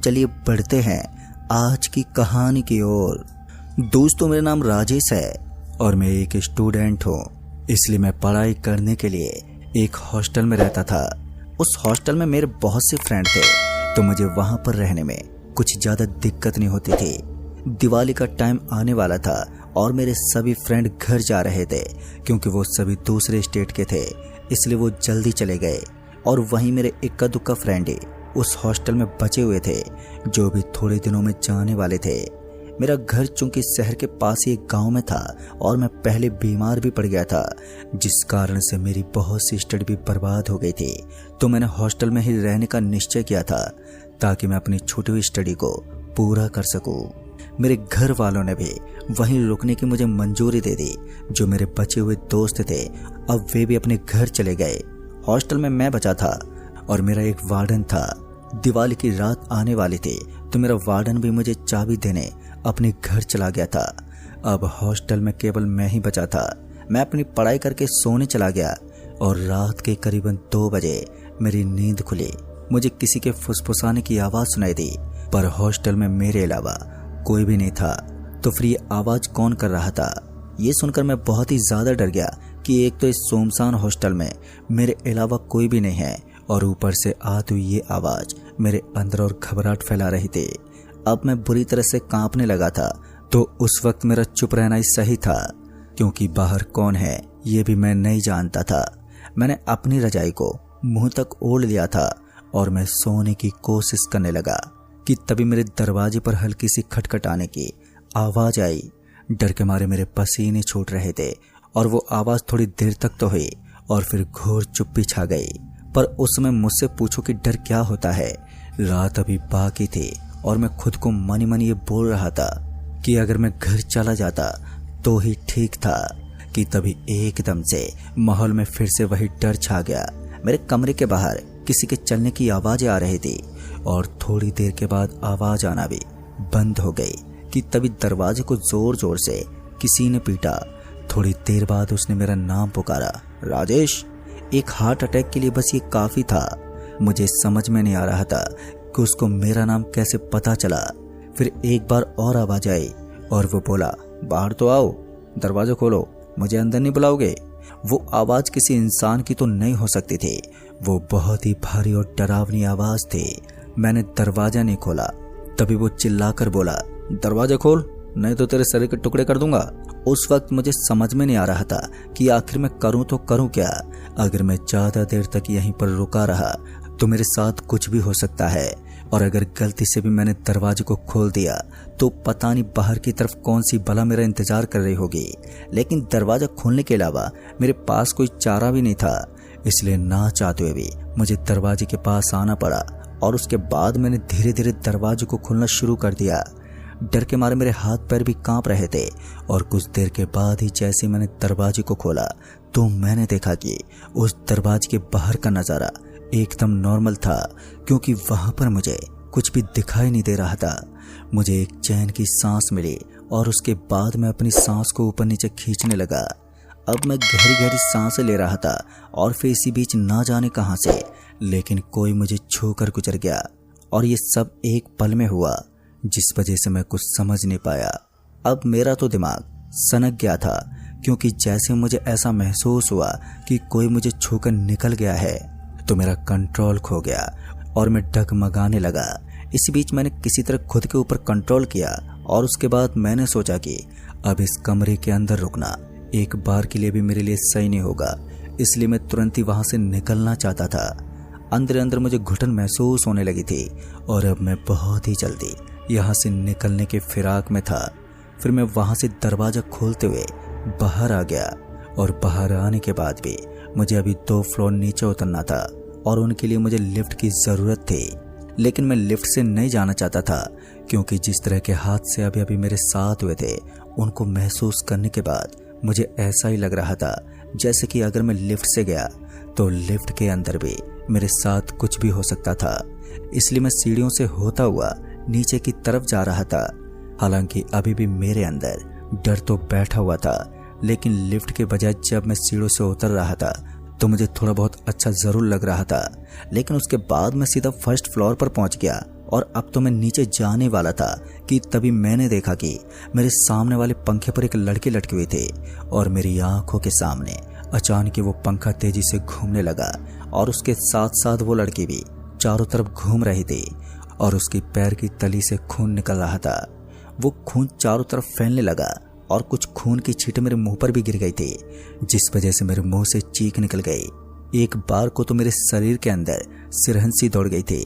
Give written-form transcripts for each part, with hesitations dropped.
चलिए बढ़ते हैं आज की कहानी की ओर। दोस्तों, मेरा नाम राजेश है और मैं एक स्टूडेंट हूँ, इसलिए मैं पढ़ाई करने के लिए एक हॉस्टल में रहता था। उस हॉस्टल में मेरे बहुत से फ्रेंड थे, तो मुझे वहाँ पर रहने में कुछ ज़्यादा दिक्कत नहीं होती थी। दिवाली का टाइम आने वाला था और मेरे सभी फ्रेंड घर जा रहे थे क्योंकि वो सभी दूसरे स्टेट के थे, इसलिए वो जल्दी चले गए। और वहीं मेरे इक्का दुक्का फ्रेंड ही उस हॉस्टल में बचे हुए थे जो भी थोड़े दिनों में जाने वाले थे। मेरा घर चूंकि शहर के पास ही एक गांव में था और मैं पहले बीमार भी पड़ गया था, जिस कारण से मेरी बहुत सी स्टडी भी बर्बाद हो गई थी। तो मैंने हॉस्टल में ही रहने का निश्चय किया था ताकि मैं अपनी छूटी हुई स्टडी को पूरा कर सकूं। मेरे घर वालों ने भी वहीं रुकने की मुझे मंजूरी दे दी। जो मेरे बचे हुए दोस्त थे अब वे भी अपने घर चले गए। हॉस्टल में मैं बचा था और मेरा एक वार्डन था। दिवाली की रात आने वाली थी तो मेरा वार्डन भी मुझे चाबी देने अपने घर चला गया था। अब हॉस्टल में केवल मैं ही बचा था। मैं अपनी पढ़ाई करके सोने चला गया और रात के करीबन 2 बजे मेरी नींद खुली। मुझे किसी के फुसफुसाने की आवाज़ सुनाई दी, पर हॉस्टल में मेरे अलावा कोई भी नहीं था। तो फिर ये आवाज़ कौन कर रहा था? ये सुनकर मैं बहुत ही ज़्यादा डर गया कि एक तो इस सुनसान हॉस्टल में मेरे अलावा कोई भी नहीं है और ऊपर से आती हुई ये आवाज़ मेरे अंदर और घबराहट फैला रही थी। अब मैं बुरी तरह से कांपने लगा था। तो उस वक्त मेरा चुप रहना ही सही था, क्योंकि बाहर कौन है ये भी मैं नहीं जानता था। मैंने अपनी रजाई को मुंह तक ओढ़ लिया था और मैं सोने की कोशिश करने लगा कि तभी मेरे दरवाजे पर हल्की सी खटखटाने की आवाज़ आई। डर के मारे मेरे पसीने छूट रहे थे और वो आवाज़ थोड़ी देर तक तो हुई और फिर घोर चुप्पी छा गई। पर उस समय मुझसे पूछो कि डर क्या होता है। रात अभी बाकी थी और मैं खुद को मन ही मन ये बोल रहा था कि अगर मैं घर चला जाता तो ही ठीक था, कि तभी एकदम से माहौल में फिर से वही डर छा गया। मेरे कमरे के बाहर किसी के चलने की आवाज़ें आ रही थी और थोड़ी देर के बाद आवाज़ आना भी बंद हो गई कि तभी दरवाजे को जोर जोर से किसी ने पीटा। थोड़ी देर बाद उसने मेरा नाम पुकारा, राजेश। एक हार्ट अटैक के लिए बस ये काफ़ी था। मुझे समझ में नहीं आ रहा था कि उसको मेरा नाम कैसे पता चला। फिर एक बार और आवाज़ आई और वो बोला, बाहर तो आओ, दरवाज़ा खोलो, मुझे अंदर नहीं बुलाओगे? वो आवाज़ किसी इंसान की तो नहीं हो सकती थी। वो बहुत ही भारी और डरावनी आवाज़ थी। मैंने दरवाज़ा नहीं खोला, तभी वो चिल्लाकर बोला, दरवाज़ा खोल नहीं तो तेरे शरीर के टुकड़े कर दूंगा। उस वक्त मुझे समझ में नहीं आ रहा था कि आखिर मैं करूं तो करूं क्या। अगर मैं ज़्यादा देर तक यहीं पर रुका रहा तो मेरे साथ कुछ भी हो सकता है, और अगर गलती से भी मैंने दरवाजे को खोल दिया तो पता नहीं बाहर की तरफ कौन सी बला मेरा इंतजार कर रही होगी। लेकिन दरवाज़ा खोलने के अलावा मेरे पास कोई चारा भी नहीं था, इसलिए ना चाहते हुए भी मुझे दरवाजे के पास आना पड़ा। और उसके बाद मैंने धीरे धीरे दरवाजे को खोलना शुरू कर दिया। डर के मारे मेरे हाथ पैर भी कांप रहे थे और कुछ देर के बाद ही जैसे मैंने दरवाजे को खोला तो मैंने देखा कि उस दरवाजे के बाहर का नज़ारा एकदम नॉर्मल था, क्योंकि वहाँ पर मुझे कुछ भी दिखाई नहीं दे रहा था। मुझे एक चैन की सांस मिली और उसके बाद मैं अपनी सांस को ऊपर नीचे खींचने लगा। अब मैं गहरी गहरी सांसें ले रहा था और फिर इसी बीच ना जाने कहाँ से लेकिन कोई मुझे छू कर गुजर गया, और ये सब एक पल में हुआ, जिस वजह से मैं कुछ समझ नहीं पाया। अब मेरा तो दिमाग सनक गया था, क्योंकि जैसे मुझे ऐसा महसूस हुआ कि कोई मुझे छूकर निकल गया है तो मेरा कंट्रोल खो गया और मैं डगमगाने लगा। इसी बीच मैंने किसी तरह खुद के ऊपर कंट्रोल किया और उसके बाद मैंने सोचा कि अब इस कमरे के अंदर रुकना एक बार के लिए भी मेरे लिए सही नहीं होगा, इसलिए मैं तुरंत ही वहाँ से निकलना चाहता था। अंदर अंदर मुझे घुटन महसूस होने लगी थी और अब मैं बहुत ही जल्दी यहाँ से निकलने के फिराक में था। फिर मैं वहाँ से दरवाज़ा खोलते हुए बाहर आ गया, और बाहर आने के बाद भी मुझे अभी 2 फ्लोर नीचे उतरना था और उनके लिए मुझे लिफ्ट की ज़रूरत थी। लेकिन मैं लिफ्ट से नहीं जाना चाहता था, क्योंकि जिस तरह के हादसे अभी अभी मेरे साथ हुए थे उनको महसूस करने के बाद मुझे ऐसा ही लग रहा था जैसे कि अगर मैं लिफ्ट से गया तो लिफ्ट के अंदर भी मेरे साथ कुछ भी हो सकता था। इसलिए मैं सीढ़ियों से होता हुआ नीचे की तरफ जा रहा था। हालांकि अभी भी मेरे अंदर डर तो बैठा हुआ था, लेकिन लिफ्ट के बजाय जब मैं सीढ़ियों से उतर रहा था तो मुझे थोड़ा बहुत अच्छा ज़रूर लग रहा था। लेकिन उसके बाद मैं सीधा फर्स्ट फ्लोर पर पहुंच गया और अब तो मैं नीचे जाने वाला था कि तभी मैंने देखा कि मेरे सामने वाले पंखे पर एक लड़की लटके हुए थे और मेरी आंखों के सामने अचानक वो पंखा तेजी से घूमने लगा और उसके साथ साथ वो लड़की भी चारों तरफ घूम रही थी और उसकी पैर की तली से खून निकल रहा था। वो खून चारों तरफ फैलने लगा और कुछ खून की छींटे मेरे मुंह पर भी गिर गई थी, जिस वजह से मेरे मुंह से चीख निकल गई। एक बार को तो मेरे शरीर के अंदर सिरहंसी दौड़ गई थी,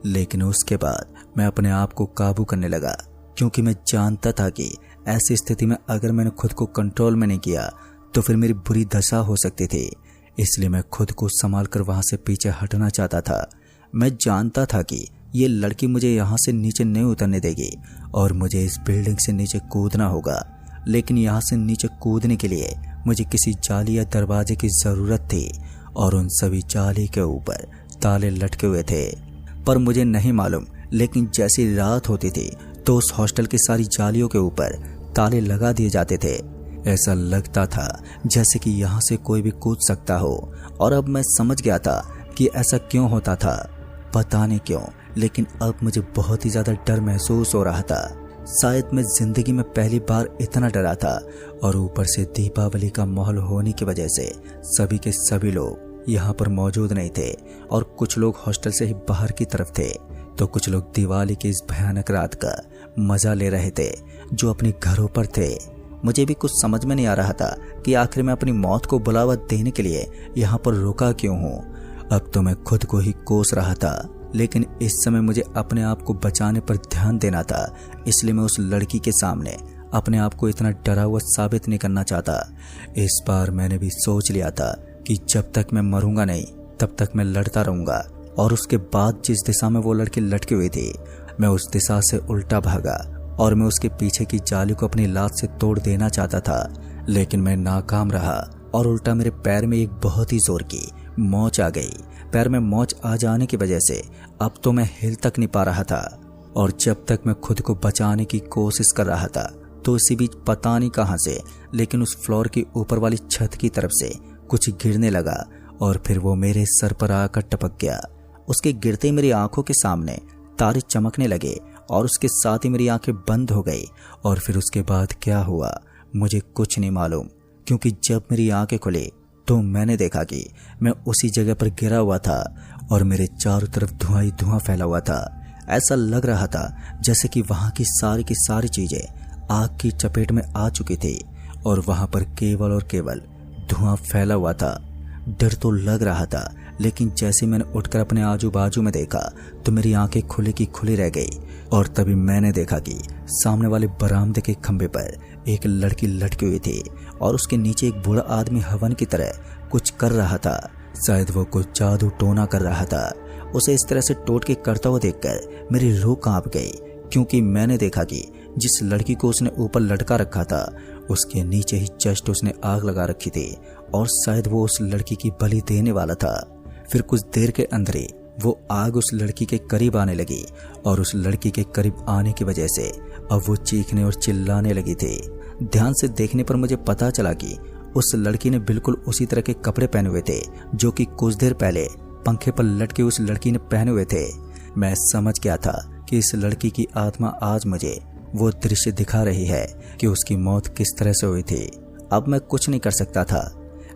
लेकिन उसके बाद मैं अपने आप को काबू करने लगा, क्योंकि मैं जानता था कि ऐसी स्थिति में अगर मैंने खुद को कंट्रोल में नहीं किया तो फिर मेरी बुरी दशा हो सकती थी। इसलिए मैं खुद को संभाल कर वहां से पीछे हटना चाहता था। मैं जानता था कि ये लड़की मुझे यहाँ से नीचे नहीं उतरने देगी और मुझे इस बिल्डिंग से नीचे कूदना होगा, लेकिन यहाँ से नीचे कूदने के लिए मुझे किसी जाली या दरवाजे की ज़रूरत थी और उन सभी जाली के ऊपर ताले लटके हुए थे। पर मुझे नहीं मालूम, लेकिन जैसी रात होती थी तो उस हॉस्टल की सारी जालियों के ऊपर ताले लगा दिए जाते थे। ऐसा लगता था जैसे कि यहाँ से कोई भी कूद सकता हो, और अब मैं समझ गया था कि ऐसा क्यों होता था। पता नहीं क्यों, लेकिन अब मुझे बहुत ही ज़्यादा डर महसूस हो रहा था। शायद मैं जिंदगी में पहली बार इतना डरा था, और ऊपर से दीपावली का माहौल होने की वजह से सभी के सभी लोग यहाँ पर मौजूद नहीं थे, और कुछ लोग हॉस्टल से ही बाहर की तरफ थे, तो कुछ लोग दिवाली की इस भयानक रात का मजा ले रहे थे जो अपने घरों पर थे। मुझे भी कुछ समझ में नहीं आ रहा था कि आखिर मैं अपनी मौत को बुलावा देने के लिए यहाँ पर रुका क्यों हूँ। अब तो मैं खुद को ही कोस रहा था, लेकिन इस समय मुझे अपने आप को बचाने पर ध्यान देना था। इसलिए मैं उस लड़की के सामने अपने आप को इतना डरा हुआ साबित नहीं करना चाहता। इस बार मैंने भी सोच लिया था कि जब तक मैं मरूंगा नहीं तब तक मैं लड़ता रहूंगा। और उसके बाद जिस दिशा में वो लड़की लटकी हुई थी, मैं उस दिशा से उल्टा भागा और मैं उसके पीछे की जाली को अपनी लात से तोड़ देना चाहता था, लेकिन मैं नाकाम रहा और उल्टा मेरे पैर में एक बहुत ही जोर की मोच आ गई। पैर में मोच आ जाने की वजह से अब तो मैं हिल तक नहीं पा रहा था, और जब तक मैं खुद को बचाने की कोशिश कर रहा था तो इसी बीच पता नहीं कहां से, लेकिन उस फ्लोर की ऊपर वाली छत की तरफ से कुछ गिरने लगा और फिर वो मेरे सर पर आकर टपक गया। उसके गिरते ही मेरी आंखों के सामने तारे चमकने लगे और उसके साथ ही मेरी आंखें बंद हो गई। और फिर उसके बाद क्या हुआ मुझे कुछ नहीं मालूम, क्योंकि जब मेरी आंखें खुली तो मैंने देखा कि मैं उसी जगह पर गिरा हुआ था और मेरे चारों तरफ धुआं ही धुआं फैला हुआ था। ऐसा लग रहा था जैसे कि वहां की सारी चीजें आग की चपेट में आ चुकी थी और वहां पर केवल और केवल धुआं फैला हुआ था। डर तो लग रहा था, लेकिन जैसे मैंने उठकर अपने आजू बाजू में देखा तो मेरी आंखें खुली की खुली रह गई। और तभी मैंने देखा कि सामने वाले बरामदे के खंभे पर एक लड़की लटकी हुई थी और उसके नीचे एक बूढ़ा आदमी हवन की तरह कुछ कर रहा था। शायद वो कुछ जादू टोना कर रहा था। उसे इस तरह से टोटके करता हुआ देखकर मेरी रूह कांप गई, क्योंकि मैंने देखा कि जिस लड़की को उसने ऊपर लटका रखा था उसके नीचे ही जस्ट उसने आग लगा रखी थी और शायद वो उस लड़की की बलि देने वाला था। फिर कुछ देर के अंदर ही वो आग उस लड़की के करीब आने लगी और उस लड़की के करीब आने की वजह से अब वो चीखने और चिल्लाने लगी थी। ध्यान से देखने पर मुझे पता चला कि उस लड़की ने बिल्कुल उसी तरह के कपड़े पहने हुए थे जो कि कुछ देर पहले पंखे पर लटके उस लड़की ने पहने हुए थे। मैं समझ गया था कि इस लड़की की आत्मा आज मुझे वो दृश्य दिखा रही है कि उसकी मौत किस तरह से हुई थी। अब मैं कुछ नहीं कर सकता था,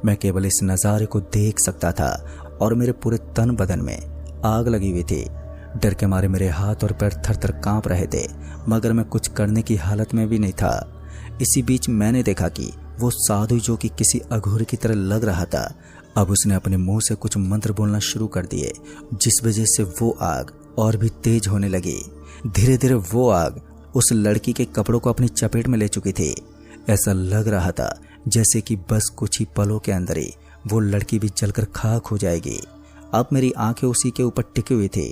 मैं केवल इस नज़ारे को देख सकता था और मेरे पूरे तन बदन में आग लगी हुई थी। डर के मारे मेरे हाथ और पैर थर थर कांप रहे थे, मगर मैं कुछ करने की हालत में भी नहीं था। इसी बीच मैंने देखा कि वो साधु जो कि किसी अघोरी की तरह लग रहा था, अब उसने अपने मुंह से कुछ मंत्र बोलना शुरू कर दिए, जिस वजह से वो आग और भी तेज होने लगी। धीरे धीरे वो आग उस लड़की के कपड़ों को अपनी चपेट में ले चुकी थी। ऐसा लग रहा था जैसे कि बस कुछ ही पलों के अंदर ही वो लड़की भी जलकर खाक हो जाएगी। अब मेरी आंखें उसी के ऊपर टिकी हुई थी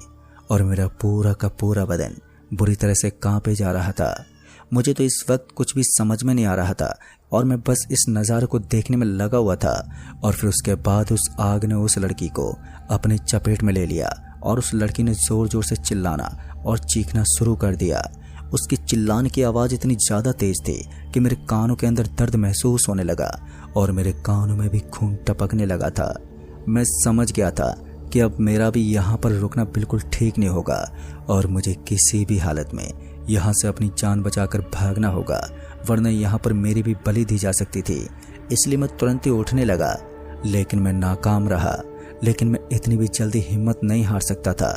और मेरा पूरा का पूरा बदन बुरी तरह से कांपे जा रहा था। मुझे तो इस वक्त कुछ भी समझ में नहीं आ रहा था और मैं बस इस नज़ारे को देखने में लगा हुआ था। और फिर उसके बाद उस आग ने उस लड़की को अपनी चपेट में ले लिया और उस लड़की ने जोर जोर से चिल्लाना और चीखना शुरू कर दिया। उसकी चिल्लाने की आवाज़ इतनी ज़्यादा तेज थी कि मेरे कानों के अंदर दर्द महसूस होने लगा और मेरे कानों में भी खून टपकने लगा था। मैं समझ गया था कि अब मेरा भी यहाँ पर रुकना बिल्कुल ठीक नहीं होगा और मुझे किसी भी हालत में यहाँ से अपनी जान बचाकर भागना होगा, वरना यहाँ पर मेरी भी बलि दी जा सकती थी। इसलिए मैं तुरंत ही उठने लगा, लेकिन मैं नाकाम रहा। लेकिन मैं इतनी भी जल्दी हिम्मत नहीं हार सकता था।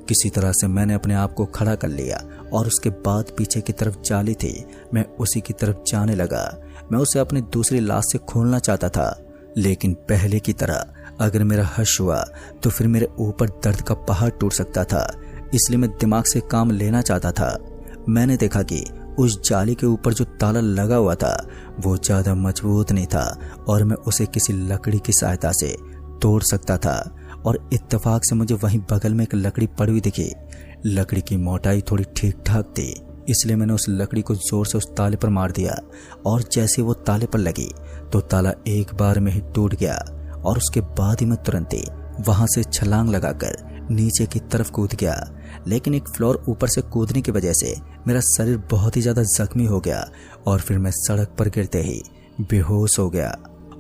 किसी तरह से मैंने अपने आप को खड़ा कर लिया और उसके बाद पीछे की तरफ जाली थी, मैं उसी की तरफ जाने लगा। मैं उसे अपनी दूसरी लाश से खोलना चाहता था, लेकिन पहले की तरह अगर मेरा हश हुआ तो फिर मेरे ऊपर दर्द का पहाड़ टूट सकता था। इसलिए मैं दिमाग से काम लेना चाहता था। मैंने देखा कि उस जाली के ऊपर जो ताला लगा हुआ था वो ज्यादा मजबूत नहीं था और मैं उसे किसी लकड़ी की सहायता से तोड़ सकता था। और इत्तेफाक से मुझे वहीं बगल में एक लकड़ी पड़ी हुई दिखी। लकड़ी की मोटाई थोड़ी ठीक ठाक थी, इसलिए मैंने उस लकड़ी को जोर से उस ताले पर मार दिया और जैसे वो ताले पर लगी तो ताला एक बार में ही टूट गया। और उसके बाद ही मैं तुरंत ही वहां से छलांग लगाकर नीचे की तरफ कूद गया। लेकिन एक फ्लोर ऊपर से कूदने की वजह से मेरा शरीर बहुत ही ज्यादा जख्मी हो गया और फिर मैं सड़क पर गिरते ही बेहोश हो गया।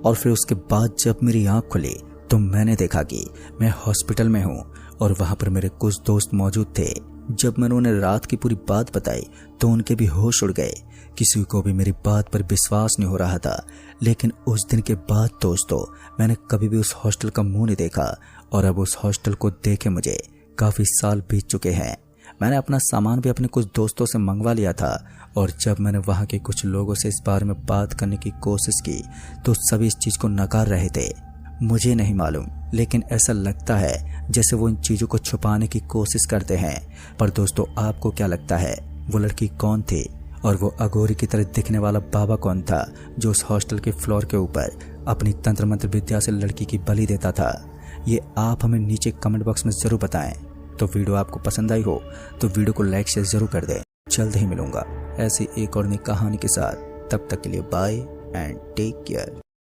और फिर उसके बाद जब मेरी आंख खुली तो मैंने देखा कि मैं हॉस्पिटल में हूँ और वहां पर मेरे कुछ दोस्त मौजूद थे। जब मैंने उन्हें रात की पूरी बात बताई तो उनके भी होश उड़ गए। किसी को भी मेरी बात पर विश्वास नहीं हो रहा था। लेकिन उस दिन के बाद दोस्तों मैंने कभी भी उस हॉस्टल का मुंह नहीं देखा और अब उस हॉस्टल को देखे मुझे काफी साल बीत चुके हैं। मैंने अपना सामान भी अपने कुछ दोस्तों से मंगवा लिया था और जब मैंने वहां के कुछ लोगों से इस बारे में बात करने की कोशिश की तो सभी इस चीज को नकार रहे थे। मुझे नहीं मालूम, लेकिन ऐसा लगता है जैसे वो इन चीजों को छुपाने की कोशिश करते हैं। पर दोस्तों आपको क्या लगता है, वो लड़की कौन थी और वो अघोरी की तरह दिखने वाला बाबा कौन था जो उस हॉस्टल के फ्लोर के ऊपर अपनी तंत्र मंत्र विद्या से लड़की की बलि देता था? ये आप हमें नीचे कमेंट बॉक्स में जरूर बताएं। तो वीडियो आपको पसंद आई हो तो वीडियो को लाइक शेयर जरूर कर दें। जल्द ही मिलूंगा ऐसी एक और नई कहानी के साथ। तब तक के लिए बाय एंड टेक केयर।